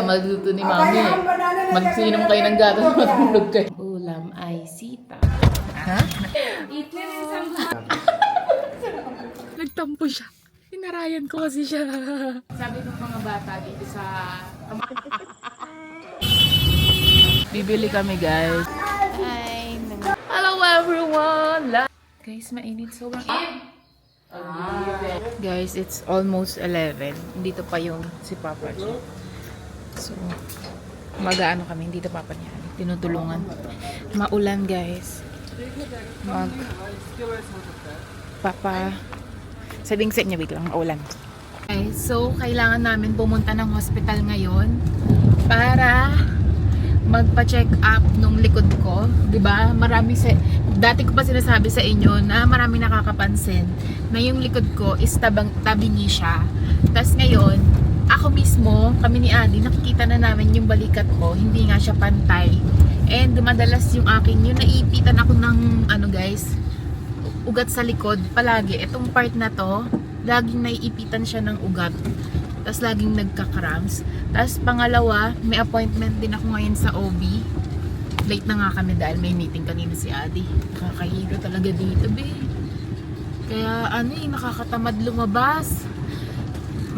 maluto ni Mami. Magsinom kayo ng gato na matulog kayo. Ulam ay sita. Ha? Nagtampo siya. Inarayan ko kasi siya. Sabi ng mga bata dito sa... Bibili kami, guys. Hi! Hello, everyone! Guys, mainit. Sobrang guys, it's almost 11. Dito pa yung si Papa G. So, mag-ano kami. Dito Papa niya. Tinutulungan. Maulan, guys. Papa... Sabing set niya, wait lang, maulan. Okay, so, kailangan namin pumunta ng hospital ngayon para magpa-check up nung likod ko, 'di ba? Dati ko pa sinasabi sa inyo na marami nakakapansin na yung likod ko is tabingi siya. Tapos ngayon, ako mismo, kami ni Adi, nakikita na namin yung balikat ko, hindi nga siya pantay. And madalas yung akin, yung naiipitan ako ng ano guys, ugat sa likod palagi. Itong part na to, laging naiipitan siya ng ugat. Tapos laging nagka-cramps. Tapos pangalawa, may appointment din ako ngayon sa OB. Late na nga kami dahil may meeting kanina si Adi. Nakakahilo talaga dito, be. Kaya ano nakakatamad lumabas.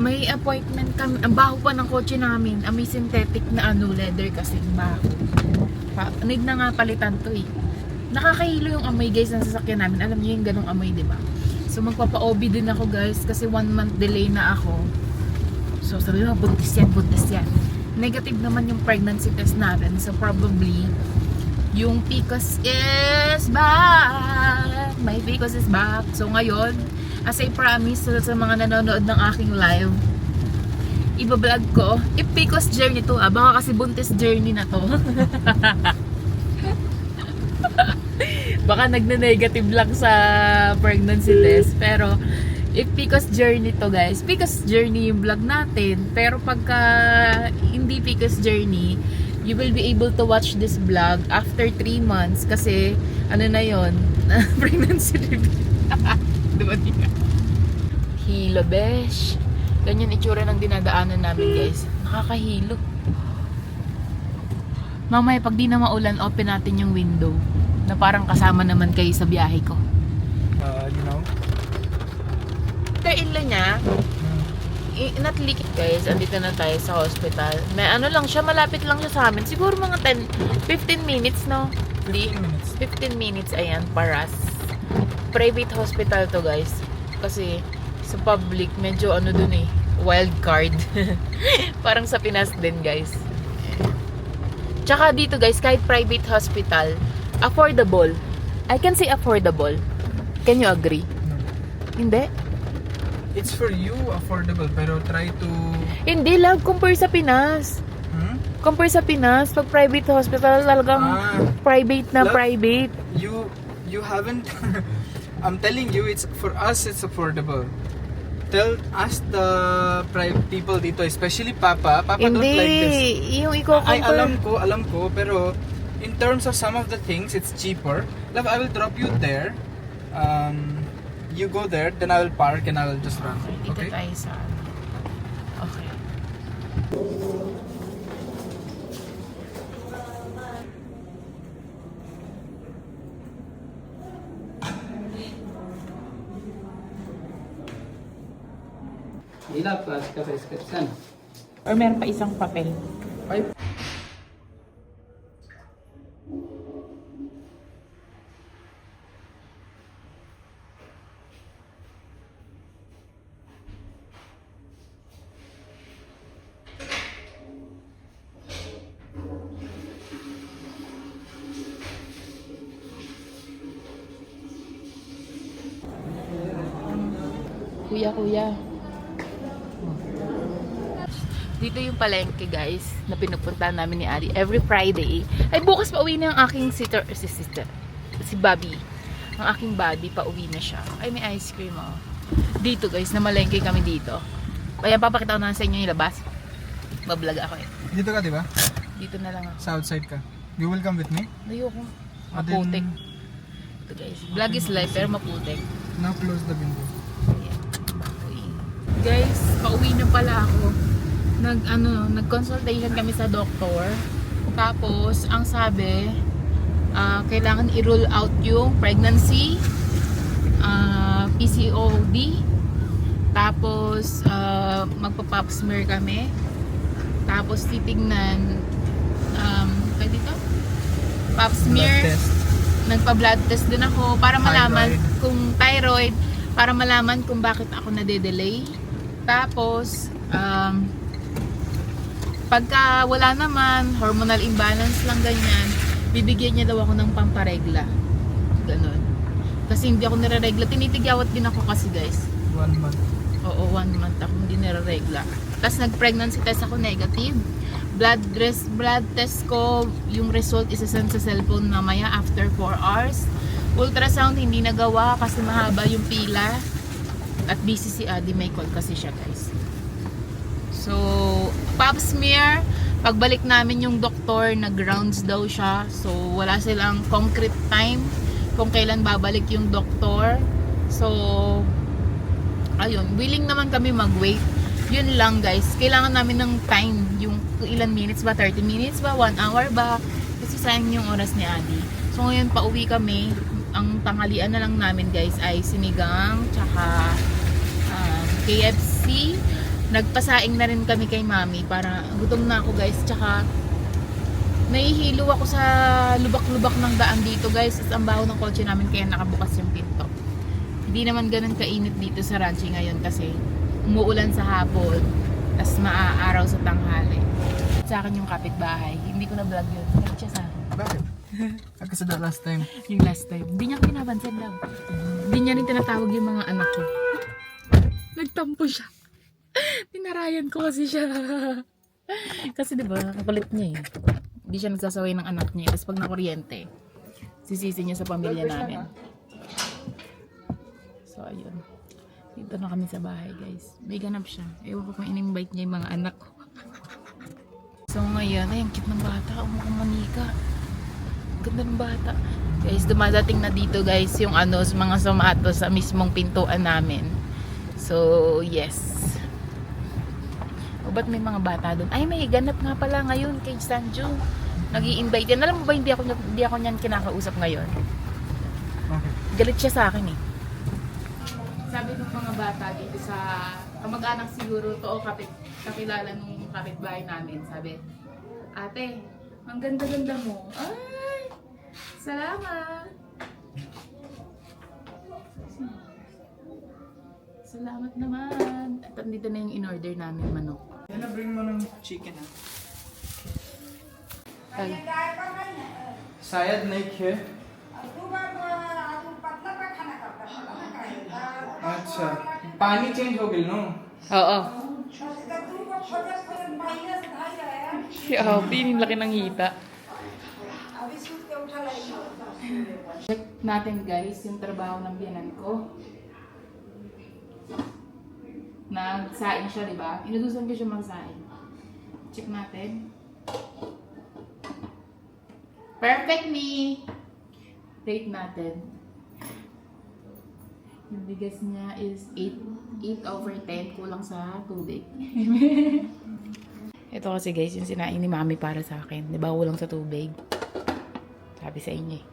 May appointment kami. Ang baho pa ng kotse namin. May synthetic na leather kasi baho. Need na nga palitan to eh. Nakakahilo yung amoy guys ng sasakyan namin. Alam niyo yung ganong amoy, diba? So magpapa-OB din ako guys kasi 1 month delay na ako. So sabi mo, buntis yan. Negative naman yung pregnancy test natin. So probably, yung PCOS is back. My PCOS is back. So ngayon, as I promise sa mga nanonood ng aking live, ibablog ko, if PCOS journey to, baka kasi buntis journey na to. Baka nagne-negative lang sa pregnancy test. Pero, if PCOS journey to guys, PCOS journey yung vlog natin. Pero pagka hindi PCOS journey, you will be able to watch this vlog after 3 months. Kasi, ano na yon pregnancy review. Diba diba? Hilo, besh. Ganyan itsura ng dinadaanan namin guys. Nakakahilo. Mamaya pag di na maulan, open natin yung window. Na parang kasama naman kayo sa biyahe ko. You know? Ila niya, not leak guys, andito na tayo sa hospital. May ano lang siya, malapit lang siya sa amin. Siguro mga 15 minutes, no? 15 minutes, ayan, paras. Private hospital to guys. Kasi sa public, medyo ano dun eh, wild card. Parang sa Pinas din guys. Tsaka dito guys, kahit private hospital, affordable. I can say affordable. Can you agree? No. Hindi? It's for you affordable, pero try to... Hindi lang, compare sa Pinas. Compare sa Pinas, pag private hospital, talagang private na Love, private. You haven't... I'm telling you, it's for us, it's affordable. Ask the private people dito, especially Papa. Papa Hindi, don't like this. yung i-compare. Alam ko, pero in terms of some of the things, it's cheaper. Love, I will drop you there. You go there, then I will park and I will just run. Dito Okay? tayo sa... Okay. Hila, plus ka prescription. Or meron pa isang papel. Ay, Kuya. Dito yung palengke guys na pinupuntahan namin ni Adi every Friday. Ay bukas pa uwi na yung aking si Bobby. Ang aking body pa uwi na siya. Ay may ice cream oh. Dito guys, na malengke kami dito. Kaya papakita ko na sa inyo yung labas. Bablog ako eh. dito ka, di ba? Dito na lang ako. Sa outside ka. You will come with me? Ayoko. Maputik. Ito guys. Vlog is life pero maputik. Now close the window. Guys, pauwi na pala ako. nag-consultation kami sa doktor. Tapos, ang sabi, kailangan i-rule out yung pregnancy, PCOD, tapos magpa-pap smear kami. Tapos titignan kaya dito? Pap smear. Blood test. Nagpa-blood test din ako para malaman Thyroid. kung thyroid, para malaman kung bakit ako nade-delay. Tapos pagka wala naman, hormonal imbalance lang ganyan, bibigyan niya daw ako ng pamparegla. Ganon. Kasi hindi ako nire-regla. Tinitigyawat din ako kasi guys. 1 month. Oo, 1 month ako hindi nire-regla. Tapos nag-pregnancy test ako negative. Blood test ko, yung result isasend sa cellphone mamaya after 4 hours. Ultrasound hindi nagawa kasi mahaba yung pila. At busy si Adi, may call kasi siya guys. So, pap smear, pagbalik namin yung doktor, nag-rounds daw siya. So, wala silang concrete time kung kailan babalik yung doktor. So, ayun, willing naman kami mag-wait. Yun lang guys, kailangan namin ng time, yung ilan minutes ba, 30 minutes ba, 1 hour ba, kasi sayang yung oras ni Adi. So ngayon pauwi kami, ang tanghalian na lang namin guys ay sinigang, tsaka KFC. Nagpasaing na rin kami kay mami para gutom na ako guys, tsaka nahihilo ako sa lubak-lubak ng daan dito guys. At ang baho ng kotse namin kaya nakabukas yung pinto. Hindi naman ganun kainit dito sa Ranchi ngayon kasi umuulan sa hapon, tas maaaraw sa tanghali. Sa akin yung kapitbahay, hindi ko na vlog yun. Vlog siya sa akin. Bakit? Kasi the last time. Yung last time. Hindi niya pinabansin lang. Hindi niya rin tinatawag yung mga anak ko. Nagtampo siya. Tinarayan ko kasi siya. Kasi diba, kakulit niya eh. Hindi siya nagsasaway ng anak niya. Tapos pag nakuryente, sisisi niya sa pamilya namin. So ayun. Dito na kami sa bahay guys. May ganap siya. Ewan ko kung in-invite niya yung mga anak ko. So ngayon, ay ang cute ng bata. Mukhang manika. Ganda ng bata. Guys, dumadating na dito guys yung mga sumato sa mismong pintuan namin. So yes. O ba't may mga bata doon? Ay may ganap nga pala ngayon kay Sanju. Nag-i-invite yan. Alam mo ba hindi ako niyan kinakausap ngayon? Bakit? Galit siya sa akin eh. Sabi ng mga bata dito sa kamag-anak siguro to o kakilala nung kapitbahay namin. Sabi, ate, ang ganda-ganda mo. Ay, salamat. Salamat naman. At andito na yung in-order namin manok. Yan na, bring mo ng chicken ha. Ay, शायद नहीं खे अच्छा पानी चेंज हो गई no oo. Oh, pinin laki ng hita. Check natin guys yung trabaho ng biyanan ko. Nagsaing siya, di ba? Inutusan ko siya magsaing. Check natin. Perfect me! Rate natin. Yung bigas niya is 8 over 10. Kulang sa tubig. Ito kasi guys, yung sinaing ni mami para sa akin. Di ba kulang sa tubig? Sabi sa inyo eh.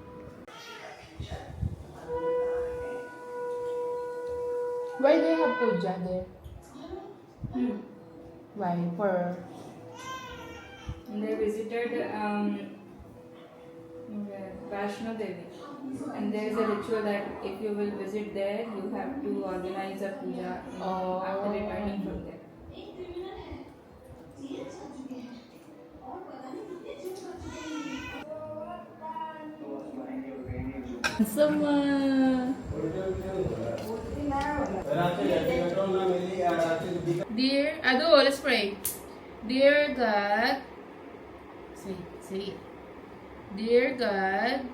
Why do you have food dyan there? Why? For... And they visited Vaishno Devi. And there is a ritual that if you will visit there, you have to organize a puja after returning from there. Sama! Dear, let's pray. Dear God, say it. Dear God,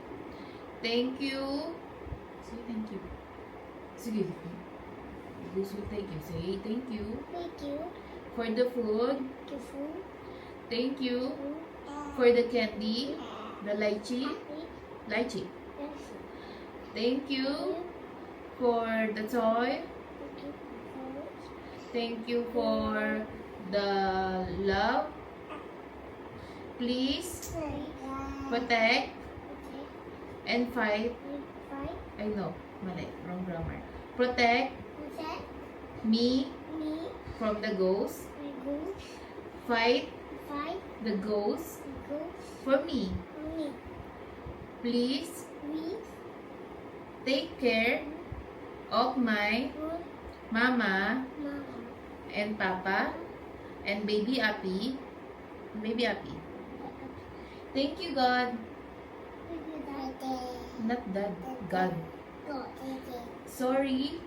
thank you. Say thank you. Sige. Thank you. Say thank you. Thank you. For the food. The food. Thank you. For the candy. The lychee. Lychee. Thank you. For the toy. Thank you for the love, please, protect, and fight. I know, mali, wrong grammar. Protect me from the ghost. Fight the ghost for me. Please take care of my mama and papa and baby Appy. Thank you, God. Not that, God. Sorry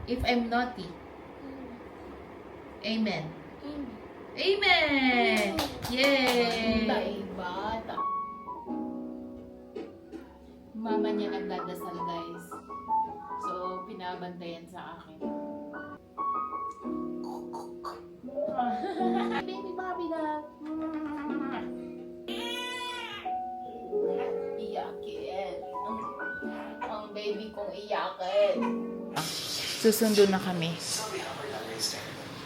if I'm naughty. Amen. Amen! Yay! Bata. Mama niya nagdadasal, guys. So, pinabantayan sa akin. Baby Bobby ka. Iyakin. Ang baby kong iyakin. Susundo na kami.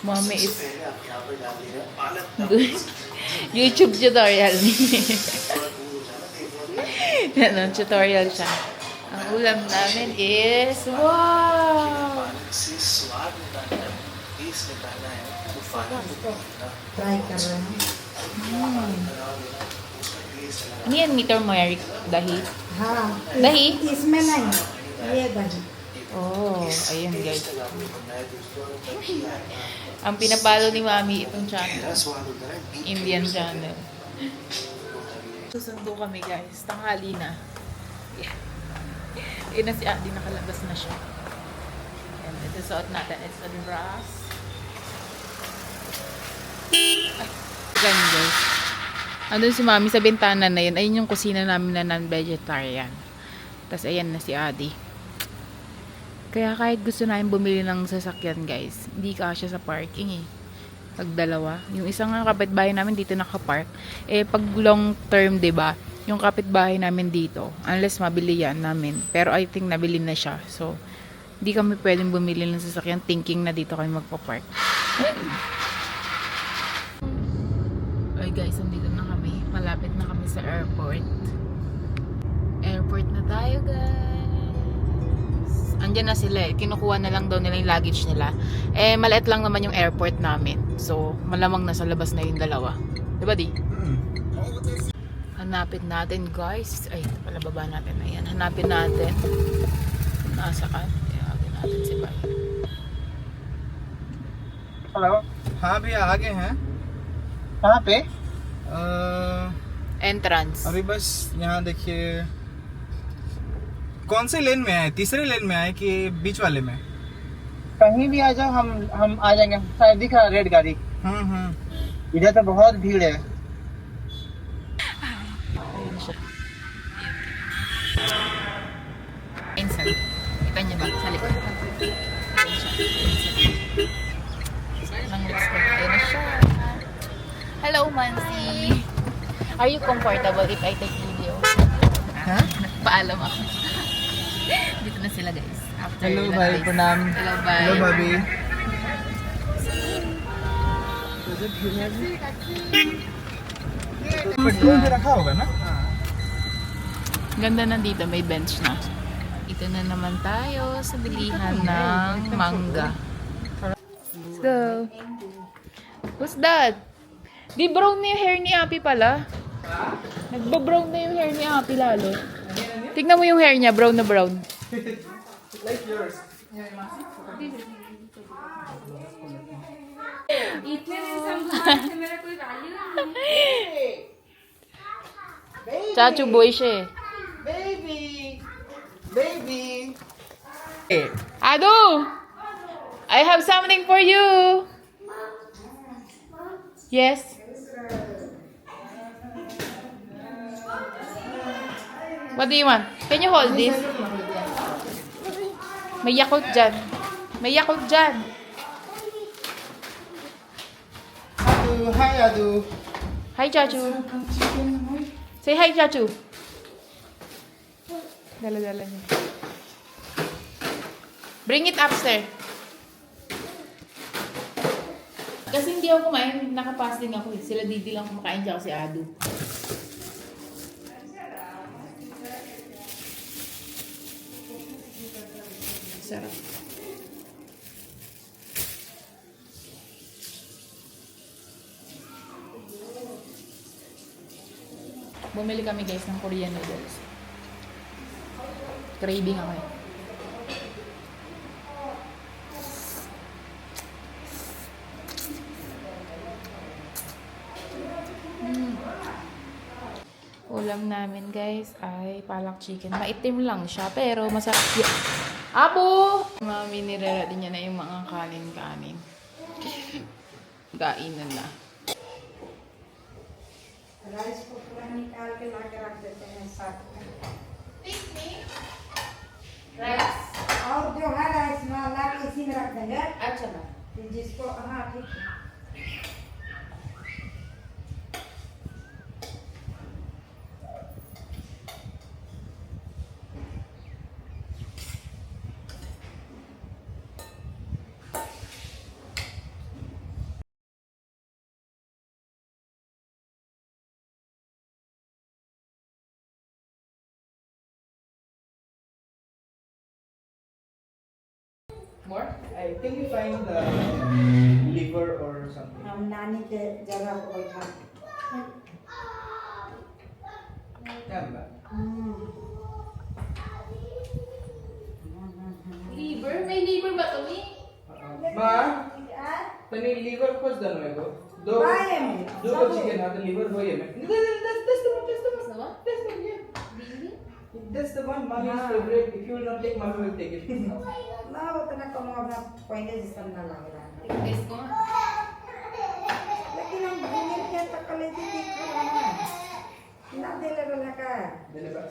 Mommy is YouTube tutorial. Ano, tutorial siya. Ang ulam namin is wow! Ano yan, meter mo, Eric? Dahi? हाँ Dahi? इसमें नहीं ये दही Oh, ayun guys. Ang pinapalo ni Mami itong channel. Indian channel. Susundo kami guys. Tanghali na. Yeah. Na si Adi, nakalabas na siya. And ito suot natin. It's a dress. Ganyan guys. Andun si Mami sa bintana na yun. Ayun yung kusina namin na non-vegetarian. Tapos ayan na si Adi. Kaya kahit gusto namin bumili ng sasakyan guys, hindi kasya sa parking eh. Pag dalawa. Yung isang kapitbahay namin dito nakapark. Eh pag long term, 'di ba? Yung kapitbahay namin dito, unless mabili yan namin. Pero I think nabili na siya. So, hindi kami pwedeng bumili ng sasakyan thinking na dito kami magpa-park. Ay guys, nandito na kami. Malapit na kami sa airport. Airport na tayo guys. Andiyan na sila eh. Kinukuha na lang daw nila yung luggage nila. Eh, maliit lang naman yung airport namin. So, malamang nasa labas na yung dalawa. Diba di? Hanapin natin guys. Ay, ito pala baba natin. Ayan, hanapin natin. Nasa ka. Tiyagin natin si Bay. Hello हाँ भैया आगे हैं कहाँ पे Entrance. अभी बस यहाँ देखिए कौन से लेन में है तीसरे लेन में है कि बीच वाले में कहीं भी आ जाओ हम आ जाएंगे शायद दिख रहा रेड गाड़ी इधर तो बहुत भीड़ है Ayun siya. Inside. Kita niyo ba? Sa likod. Ayun siya. Nang let's go. Ayun na siya. Hello, Mansi. Are you comfortable if I take video? हाँ Paalam ako. Dito na sila guys. After hello ilang भाई days. प्रणाम Hello, bye. Hello भाभी पेट्रोल भी रखा होगा ना Ganda na dito, may bench na. Ito na naman tayo sa bilihan ng mangga. Let's go. Who's that? Di brown na yung hair ni Appy pala. Nagba-brown na yung hair ni Appy lalo. Tignan mo yung hair niya, brown na brown. like yours इतने दिन से हम बाहर थे, मेरा कोई वैल्यू नहीं। Chachu boy siya eh. Baby Ado! I have something for you! Yes? What do you want? Can you hold this? May Yakult dyan. May Yakult dyan. Adu hi Adu Hi, Chachu. Say hi, Chachu. Dala-dala niya. Bring it upstairs. Kasi hindi ako kumain, nakapasting ako eh. Sila Didi lang kumakain siya si Adu. Sarap. Bumili kami guys ng Korean noodles. Craving ako eh. Ulam namin guys ay palak chicken. Maitim lang siya pero masarap yun. Abo! Mami nire-ready niya na yung mga kanin-kanin. Kainan na. Rice को पूरा निकाल के ला के रख देते हैं साथ में Rice. और जो है राइस में ला के इसी में रख देंगे अच्छा ना. जिसको हाँ ठीक है More? Can you find the liver or something? हम नानी के जगह को बैठा Yan ba? Liver? May liver ba to eh? Ma, tani liver खोज दो मेरे को. दो बाय में दो को chicken है तो liver हो ये में. That's the one. That's the one? That's the one. Yeah. Really? That's the one. Mommy's हाँ. favorite. If you will not take, mommy will take it. ना उतना कम अपना पहले जिसका ना लग रहा है Taste ko nga. लेकिन हम घूमे के तक ले दी दिखा रहा है ना दे ले वाला का Dali ba?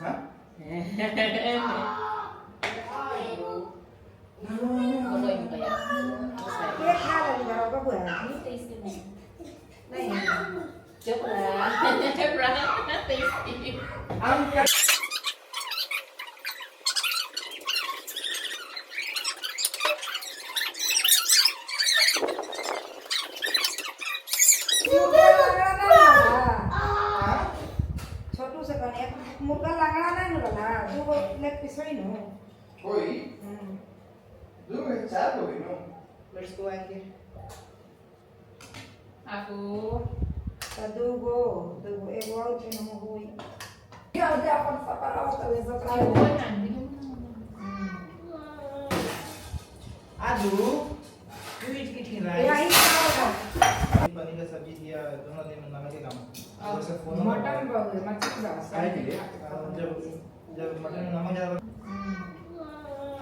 Ha? Bagoy mo kaya? ये खा ले जरा बाबू है Taste mo. नहीं Joke lang. Prank. Tasty. छोटू से कने मुर्गा लगड़ा नहीं होला दो गो लेग पीस होई नो Hoy, dulu चार हो गई नो. लेट्स गो आगे Ako. दो गो एक और के नो होई क्या दे अपन सपरा होता है Sapra Ayoko yan. Bigyan mo na. Adu, you eat kitchen rice. यही खाओ पनीर का सब्जी दिया दोनों दिन नमक के काम. जैसे फोन मटन बहु मटन बस खाए के लिए जब मटन में नमक ज्यादा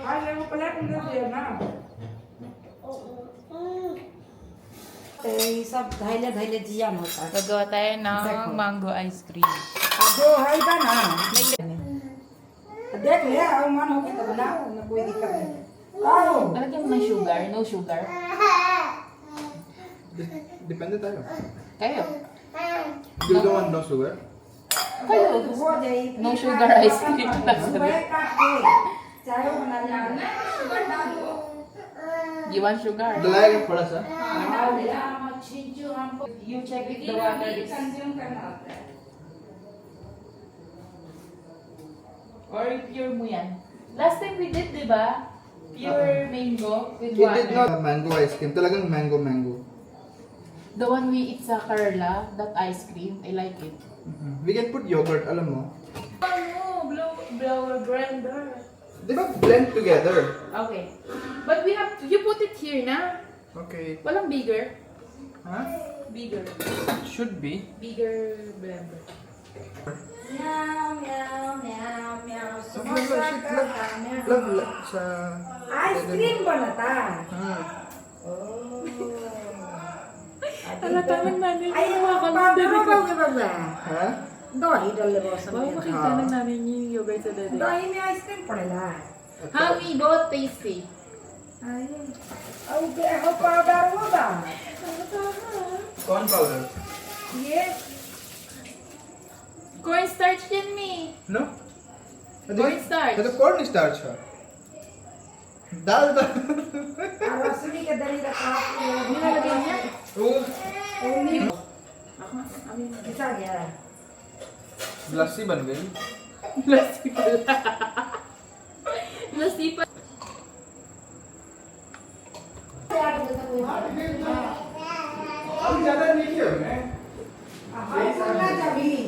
हां ये वो प्लेट में दे दिया ना ये सब धैले धैले जियान होता है Gagawa tayo ng mango ice cream. जो है का ना देख ले और मन हो के तो बनाओ ना कोई दिक्कत नहीं आओ Lagyan mo ng sugar? No sugar? depende tayo. Kayo. You don't want no sugar? Kayo. हो जाए No sugar ice cream. सुबह काट के चाय बना लेना शुगर डाल दो You want sugar? डलाएगा थोड़ा सा. छिंचू हमको You check if the Lean water only is... consume करना होता है. Or pure mo yan. Last time we did, di ba? Pure mango with It water. did not mango ice cream. Talagang mango. The one we eat sa Carla, that ice cream, I like it. We can put yogurt, alam mo. Oh no, blower blender. Di ba blend together? Okay. But we have to, you put it here na. Okay. Walang bigger. Huh? Bigger. Should be. Bigger blender. म्याओ म्याओ म्याओ म्याओ समोसा समोसा का म्याओ Love sa... ice cream बनता हाँ. Halata ng nanay ay paano ba ba हाँ? दही डालले बस Wow, makita ng nanay niyo yung yogurt sa dede. दही में आइसक्रीम पड़ेला Hami, बहुत tasty. आई और के हो पाउडर होगा Corn powder. ये Corn starch yan, Mi. No? Corn starch. Ito corn starch ha. डाल दो और रसमी के दरी रखा Nilalagay niya? ऐसा गया है लस्सी बन गई Lassi pala. Lassi pa. अब ज्यादा नहीं किया मैं हाय सोना जमीन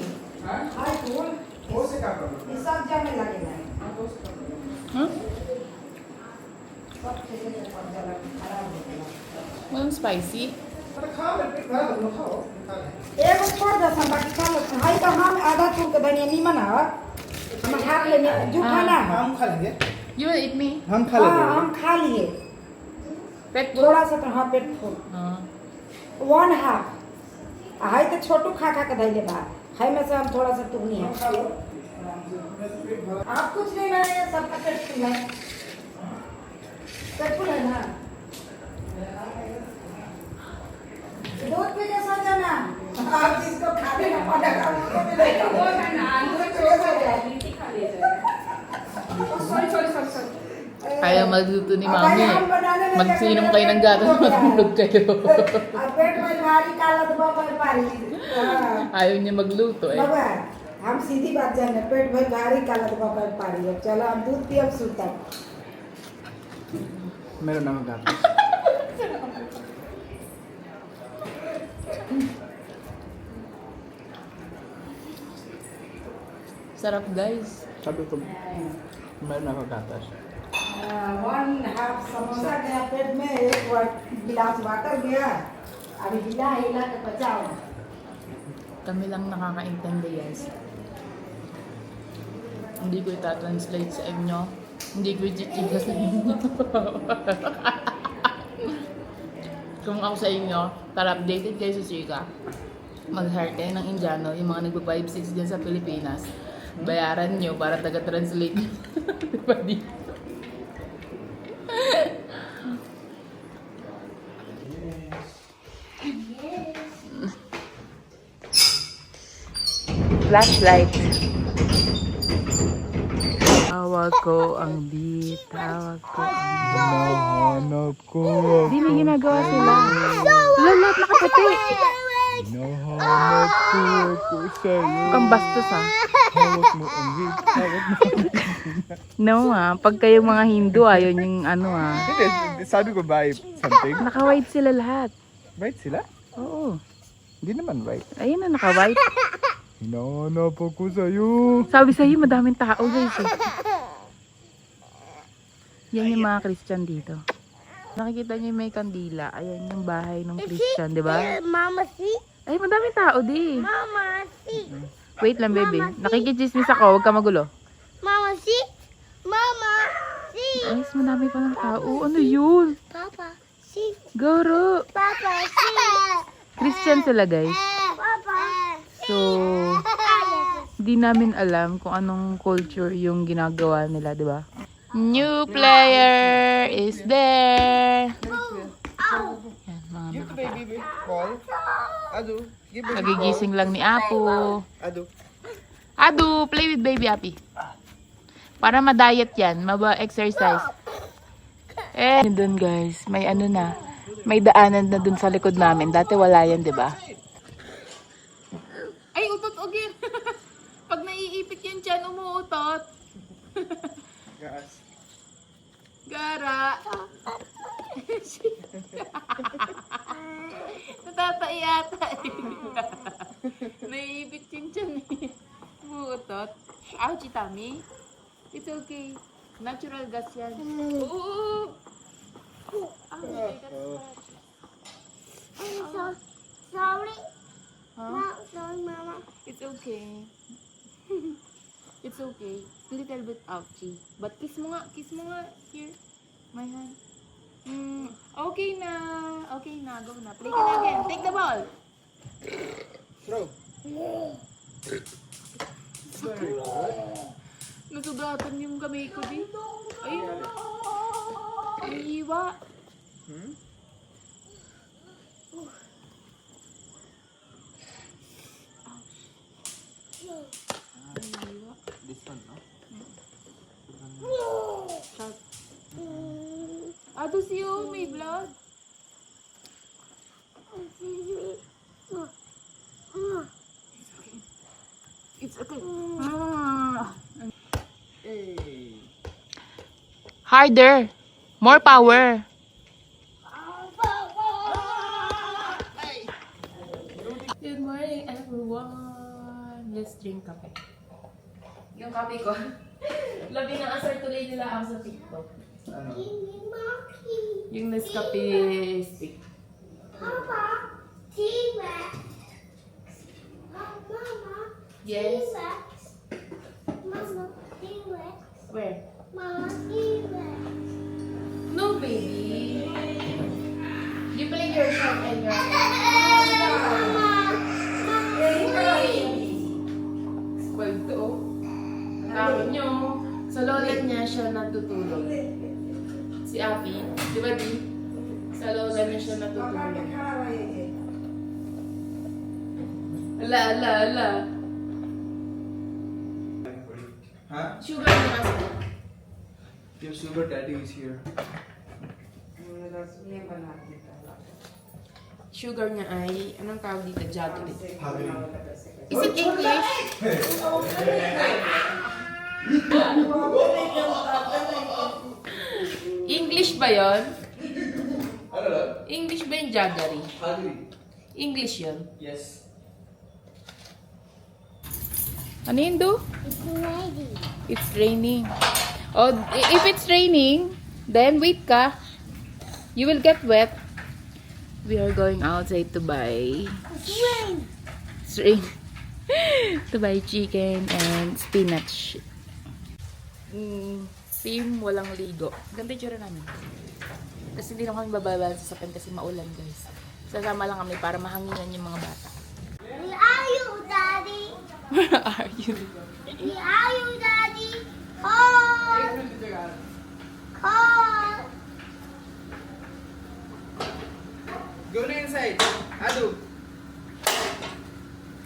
हाय फूल वो से क्या प्रॉब्लम ये सब जमे लगेगा Huh? सब चीजें से पड़ जाला खराब हो गया Walang spicy. अरे खा ले खा लो खाओ खा ले एगो छोड़ दे हम बाकी खा लो हाय तो हम आधा फूल के धनिया नीमन है हम खा लेंगे जूठा ना है हम खा लेंगे You will eat me? हम खा हाँ, लेंगे हम खा लिए Pet food? थोड़ा सा तो हाँ पेट फूल Ah. 1/2 हाय तो छोटू खा खा के धैले बा हाय में से हम थोड़ा सा टुकनी है आप कुछ नहीं लाए सबका पेट फुल है पेट फुल है ना दूध पी के सो जाना आप जिसको खाने का पड़ेगा उसको मिलेगा Kaya magluto ni Mami. Magsinom kayo ng gatas, matulog kayo. अब पेट में भारी काला दबा पर पारी Ayaw niya magluto eh. बाबा हम सीधी बात जाने पेट भर भारी काला दबा पर पारी अब चलो हम दूध पियब सुतब मेरा नाम गाता Sarap guys. साबु तो मेरा नाम गाता है 1/2 समोसा गया पेट में एक गिलास वाटर गया अभी हिला हिला के बचाओ Kami lang nakakaintindi guys. Hindi ko ita-translate sa inyo. Hindi ko i-chichika sa inyo. Kung ako sa inyo, tara updated kayo sa chika. Mag-hire kayo ng Indiano, yung mga nagpa-5-6 dyan sa Pilipinas. Bayaran nyo para taga-translate nyo. Diba dito? Flashlight. Tawag ko ang beat. Tawag ko ang beat. Nahanap ko Di may ginagawa sila. Lalat nakaputi. Nahanap ko ako sa'yo Kang bastos ha. Hawak mo ang beat Hawak mo No ha. Pag kayong mga Hindu ayaw yung ano ha. Hindi, sabi ko ba something? Naka-white sila lahat. Right sila? Oo. Hindi naman right Ayun na naka-white. Nahanap ako sa'yo Sabi sa'yo madaming tao guys eh. Yan yung mga Christian dito. Nakikita niyo may kandila. Ayan yung bahay ng Christian, di ba? Mama, see? Ay, madaming tao di. Mama, see? Wait lang, baby. Nakikichismis ako. Huwag ka magulo. Mama, see? Mama, see? Ay, madami pa ng tao. Ano yun? Papa, see? Garo. Papa, see? Christian sila, guys. Papa, So, di namin alam kung anong culture yung ginagawa nila, di ba? New player is there. Yan, mga Give the baby ball Adu Give baby nagigising lang ni Apo. Adu Adu, play with baby Api. Para ma-diet yan, maba-exercise. Eh, dun guys, may ano na, may daanan na dun sa likod namin. Dati wala yan, di ba? Ay, utot again. Pag naiipit yan dyan, umuutot. Gas Gara. Natatai yata eh. Naiipit yun dyan eh. Umuutot. Ouchie, tummy. It's okay. Natural gas yan. Oo. Ouchie, that's I'm so sorry. Huh? No, sorry, Mama. It's okay. It's okay. A little bit ouchy. But kiss mo nga. Kiss mo nga. Here. My hand. Okay na. Okay na. Go na. Play ka na again. Take the ball. Throw Nasugatan yung kamay ko din. Ayun. May hiwa. This one, no? Sharp. kasi oh, may blood. It's okay. Harder. More power. Good morning, everyone. Let's drink kape. Yung kape ko, labi ng asar tuloy nila ako sa TikTok. Yung Nescafe stick. Papa, T-Rex. Mama, Yes. T-Rex. Mama, T-Rex. Where? Mama, T-Rex. No, baby. You play your shot and your... Spoiled to, oh. Tawag nyo, sa lola niya siya natutulog. Si Abby, di ba di? Sa lola niya siya natutulog. Ala. Huh? Sugar niya kasi. Your sugar daddy is here. Sugar niya ay, anong tawag dito? Jaggery. Is it English? English ba yon? English ba yung jaggery? English yun. Yes. Ano yun, Do? It's ready. It's raining. Oh, if it's raining, then wait ka. You will get wet. We are going outside to buy. It's rain. It's rain. To buy chicken and spinach. Team walang ligo. Ganda yung tsura namin. Kasi hindi na kami bababa sa sasakyan kasi maulan, guys. Sasama lang kami para mahanginan yung mga bata. Where are you, Daddy? Where are you? Where are you, Daddy? Call. Call. Go na inside. Adu.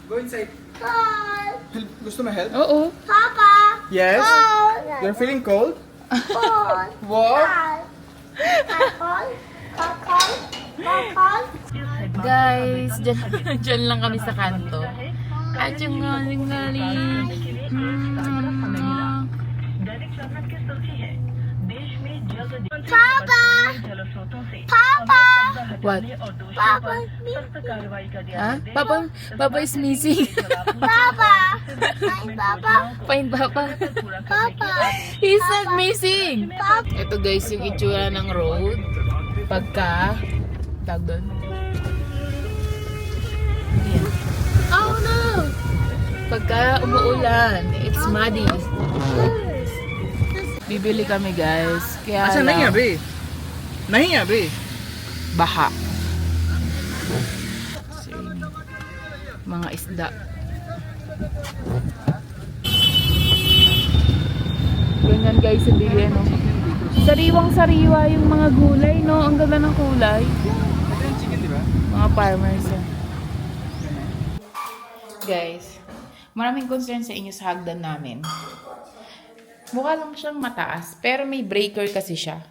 Go inside. Call. Gusto mo help? Oo. Papa. Yes. Call. You're feeling cold? Call. What? Call. Call. Call. Guys, dyan lang kami sa kanto. At yung galing-galing. Papa. Papa. What? Papa. Ha? Papa is missing. Papa. Hi, Papa. Find Papa. Papa. He's not missing. Papa. Ito guys, yung itsura ng road. Pagka, tag doon. Ayan. Oh no! Pagka umuulan, it's muddy. Bibili kami guys. Kaya Asa lang, nahi abhi? Nahi abhi. baha. So, mga isda. Ganyan guys, yung bili, no? Sariwang-sariwa yung mga gulay, no? Ang ganda ng kulay. Ito yung chicken, di ba? Mga farmers yan. Guys, maraming concern sa inyo sa hagdan namin. Mukha lang siyang mataas, pero may breaker kasi siya.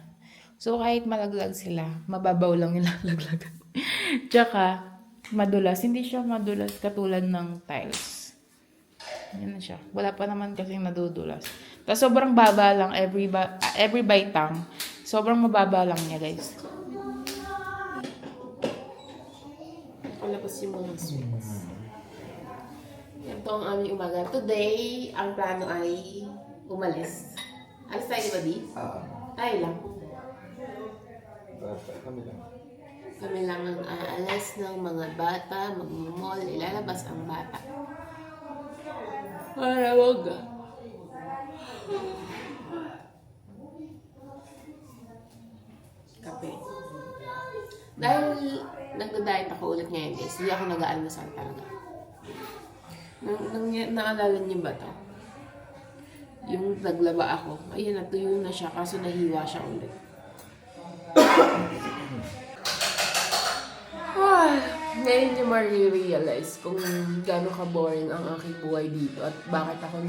So, kahit malaglag sila, mababaw lang yung lalaglagan. Tsaka, madulas. Hindi siya madulas katulad ng tiles. Yan na siya. Wala pa naman kasing nadudulas. Tapos, sobrang baba lang every baitang. Sobrang mababa lang niya, guys. Palabas yung mga sweets. Ito ang aming umaga. Today, ang plano ay umalis. Alis tayo, di ba, Di? Tayo lang. Kami lang ang aalis ng mga bata, mag-mall, ilalabas ang bata. Para wag. Kape. Dahil nagda-diet ako ulit ngayon, guys, hindi ako nag-aalmusal talaga. Naalala niyo ba to? Yung naglaba ako, ayun, natuyo na siya kaso nahiwa siya ulit. Ngayon niyo ma-realize kung gano'n ka-boring ang aking buhay dito at bakit ako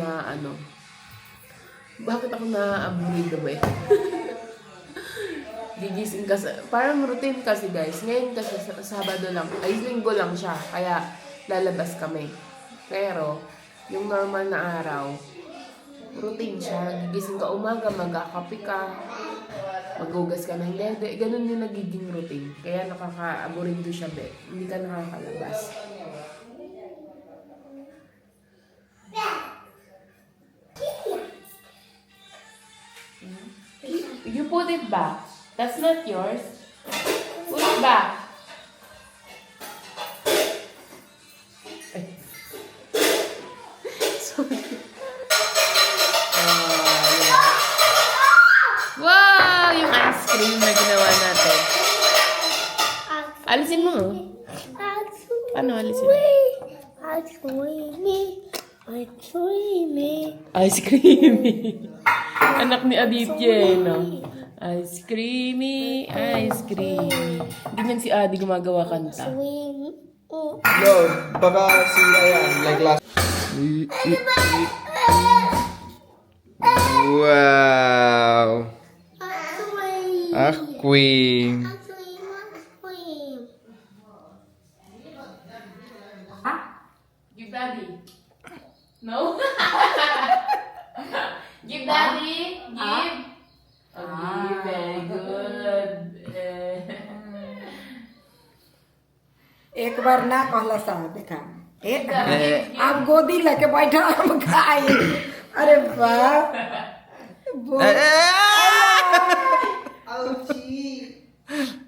na-abridamay. gigising ka parang routine kasi guys. Ngayon kasi Sabado lang, ay Linggo lang siya. Kaya lalabas kami. Pero, yung normal na araw, routine siya. Gigising ka umaga, magkakape ka, maghugas ka ng dede. Ganun yung nagiging routine. Kaya nakaka-aburido siya, be. Hindi ka nakakalabas. You put it back. That's not yours. Put it back. Ay. Sorry. Yeah. Wow! Yung ice cream na ginawa natin. Alisin mo. Ano alisin? Ice creamy. Anak ni Aditya, no? Ice creamy, ice creamy. Ganyan si Adi gumagawa kanta. Yo, baka si Ayan, like last. Wow. Queen. Give daddy. No? Give daddy. Give. Okay, very good. एक बार ना कहला सा देखा आप गोदी लेके बैठा हम खाए अरे वाह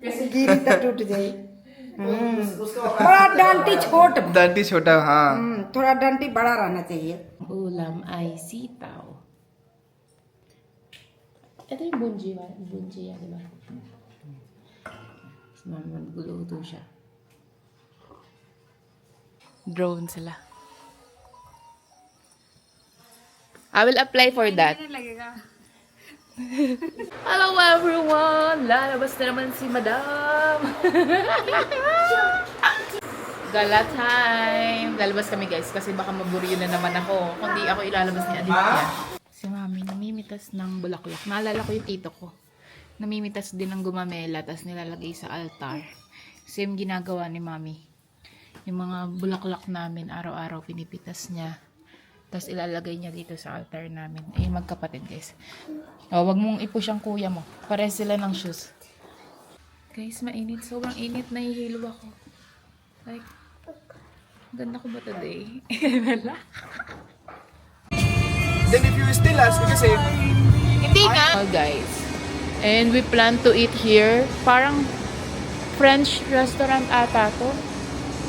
कैसे गिरी तो टूट जाए थोड़ा डंटी छोट Danti छोटा हाँ. थोड़ा डंटी बड़ा रहना चाहिए Ulam ay sitaw. Ito yung bunji, bunji yan, diba? Mas maguluto siya. Drone sila. I will apply for that. Hello everyone! Lalabas na naman si Madam! Gala time! Lalabas kami guys kasi baka maburyo na naman ako. Kundi ako ilalabas ni Aditya. Si Mami namimitas ng bulaklak. Naalala ko yung tito ko. Namimitas din ng gumamela tapos nilalagay sa altar. Same ginagawa ni Mami. Yung mga bulaklak namin araw-araw pinipitas niya. Tapos ilalagay niya dito sa altar namin. Eh, magkapatid guys. O, wag mong ipush ang kuya mo. Pares sila ng shoes. Guys, mainit. Sobrang init. Nahihilo ako. Like, ganda ko ba today? Wala. Then if you still ask me kasi, Hindi nga. Guys. And we plan to eat here. Parang French restaurant ata to.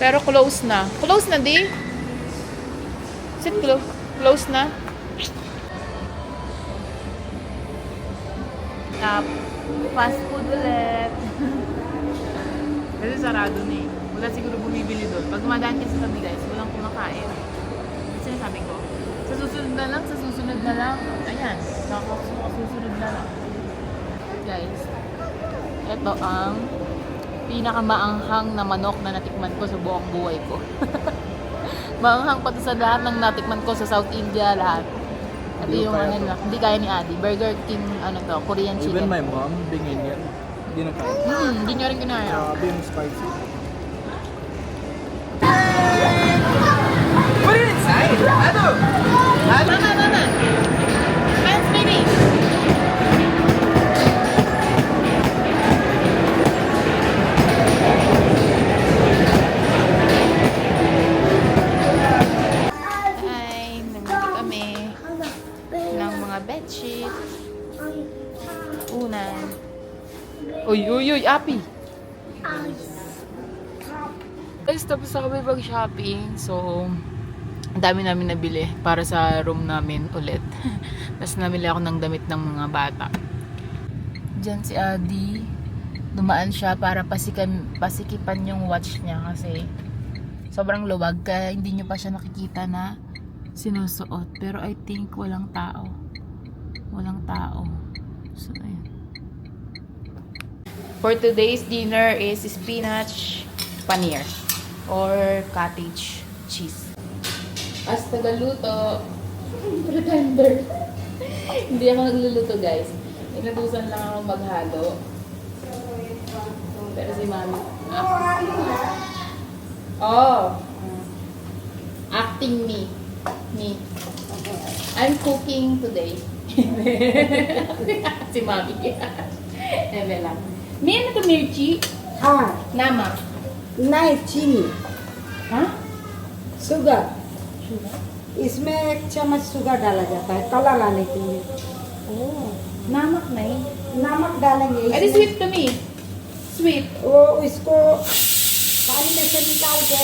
Pero close na. Close na, di? Is it close na? Fast food ulit. Kasi sarado na eh. Wala siguro bumibili doon. Pag dumadaan kasi kami guys, walang kumakain. Kasi sinasabi ko, sa susunod na lang, sa susunod na lang. Ayan, susunod na lang. Guys, ito ang pinakamaanghang na manok na natikman ko sa buong buhay ko. Maanghang pa to sa lahat ng natikman ko sa South India, lahat. Ito yung ano nila, hindi kaya ni Adi. Burger King, ano to, Korean chicken. even my mom, being Indian, hindi na kaya. Hindi nyo rin kinaya. Grabe yung spicy. Put it inside! Ano? Mama! Hands, baby! Hi! Nandito kami ng mga bedsheet. Unan. Uy, api! Guys, tapos na kami mag-shopping. So, ang dami namin nabili para sa room namin ulit. Tapos namili ako ng damit ng mga bata. Diyan si Adi. Dumaan siya para pasikipan yung watch niya kasi sobrang luwag. Kaya hindi niyo pa siya nakikita na sinusuot. Pero I think walang tao. Walang tao. So, ayun. For today's dinner is spinach paneer or cottage cheese. As tagaluto, pretender. Hindi ako nagluluto guys. Inutusan lang ako maghalo. Pero si Mami. Oh. Acting me. Me. I'm cooking today. Si Mami. Eme lang. Mi, ano to, Mirchi? हाँ Nama. नहीं चीनी Ha? Sugar इसमें 1 चम्मच शुगर डाला जाता है कलर लाने के लिए Oh. Namak na eh. नमक डालेंगे Edi इसमें। sweet to me. Sweet. वो इसको पानी में से निकाल के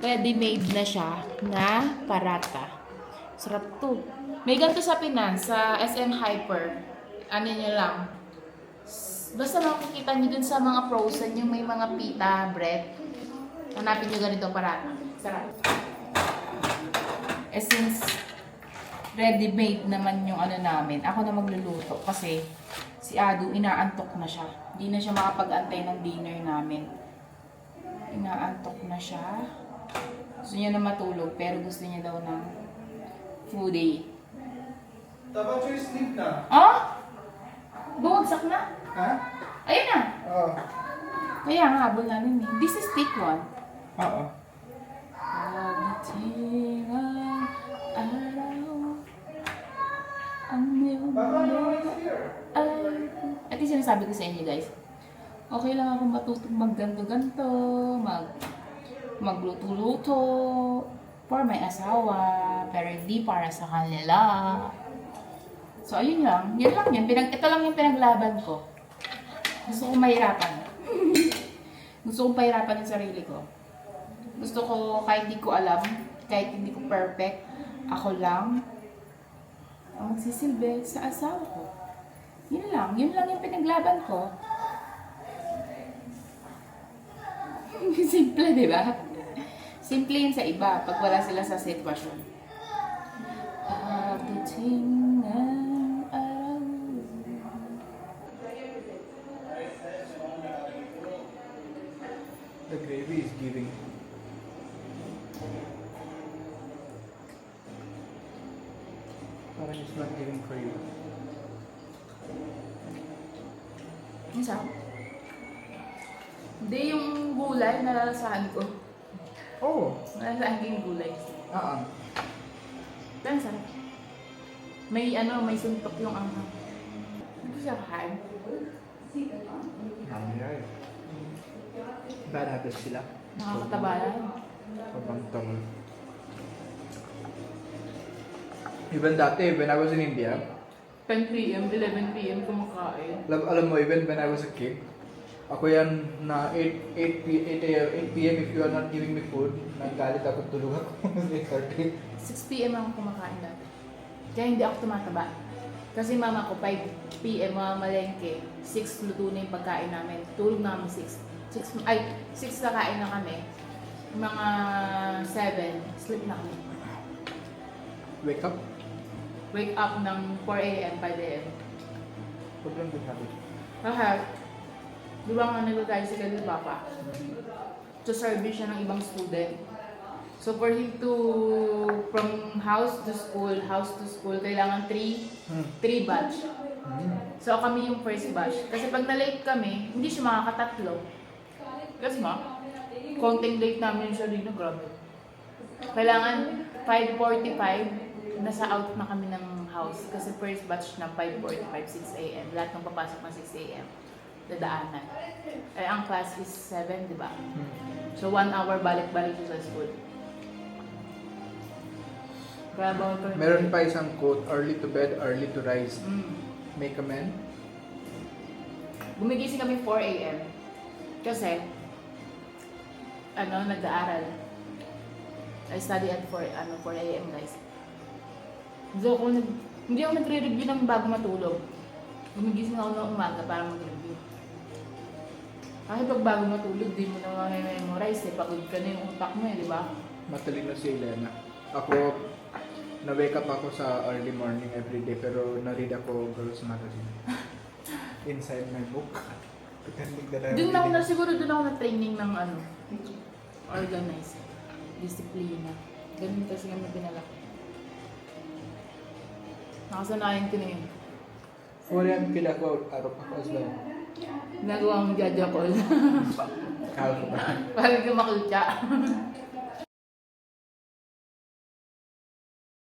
Ready-made na siya na parata. Sarap to. May ganito sa Pinas, sa SM Hyper. Ano nyo lang. Basta makikita nyo dun sa mga frozen, yung may mga pita, bread. Hanapin nyo ganito parata. Sarap. Since ready-made naman yung ano namin, ako na magluluto kasi si Adu inaantok na siya. Hindi na siya makapag-antay ng dinner namin. Inaantok na siya. Gusto niya na matulog, pero gusto niya daw ng foodie. Dapat you sleep na. Oh? Bumagsak na? Ha? Ayun na! Oo. Kaya nga, habol namin eh. This is thick one. Oo. Pagdating ang araw, ang iyong At yung sinasabi ko sa inyo guys, okay lang akong matutong magganto-ganto, magluto-luto for my asawa, pero hindi para sa kanila. So, ayun lang. Yan lang yun. Ito lang yung pinaglaban ko. Gusto kong mahirapan. Gusto kong pahirapan yung sarili ko. Gusto ko, kahit hindi ko alam, kahit hindi ko perfect, ako lang ang magsisilbi sa asawa ko. Yun lang yung pinaglaban ko. Simple, di ba? Simple yun sa iba, pag wala sila sa sitwasyon. Pagdating ng araw. The gravy is giving. Parang it's not giving for you. Ang sarap. Hindi yung gulay, nalalasahan ko. Oh. Nalalasahan ko yung gulay. Pero ang sarap. May suntok yung anghang. Hindi siya kain. Bad habits sila. Nakakataba yan. Sobrang tama. Even dati, when I was in India, 10 p.m., 11 p.m. kumakain. alam mo, even when I was a kid, ako yan na 8 p.m. if you are not giving me food, nagalit ako, tulog ako. 8:30. 6 p.m. ako kumakain dati. Kaya hindi ako tumataba. Kasi mama ko, 5 p.m. mamalengke, 6 luto na yung pagkain namin. Tulog namin 6 kakain na kami. Mga 7, sleep na kami. Wake up. Wake up ng 4 a.m., 5 a.m. Sobrang good habit. Kahit, di ba nga nag-try si Kadil Papa? To service siya ng ibang student. So for him to, from house to school, kailangan 3 batch. So kami yung first batch. Kasi pag na-late kami, hindi siya makakatatlo. Kasi konting late namin siya dito, grabe. Kailangan 5:45, nasa out na kami ng house. Kasi first batch na 5:45, 6 a.m. Lahat ng papasok na 6 a.m. Dadaanan. Eh, ang class is 7, di ba? So 1 hour balik-balik siya sa school. Kaya bawal kami. Meron pa isang quote, early to bed, early to rise. Make a man. Gumigising kami 4 a.m. Kasi, nag-aaral. I study at 4 a.m. guys. So, hindi ako nagre-review ng bago matulog. Gumigising ako ng umaga para mag-review. Kahit pag bago matulog, di mo na memorize eh. Pagod ka na yung utak mo eh, di ba? Matalino si Elena. Ako, na-wake up ako sa early morning every day pero na-read ako Girls Magazine. Inside my book. Pretending that I'm Doon ako reading. na siguro, doon ako na-training ng ano, organize, disiplina. Ganun kasi kami pinalaki. Nakasanayan ko na yun. Korean kid ako, Arok ako as well. Nagawa mong jaja call. Kala ko ba? Parang kumakulcha.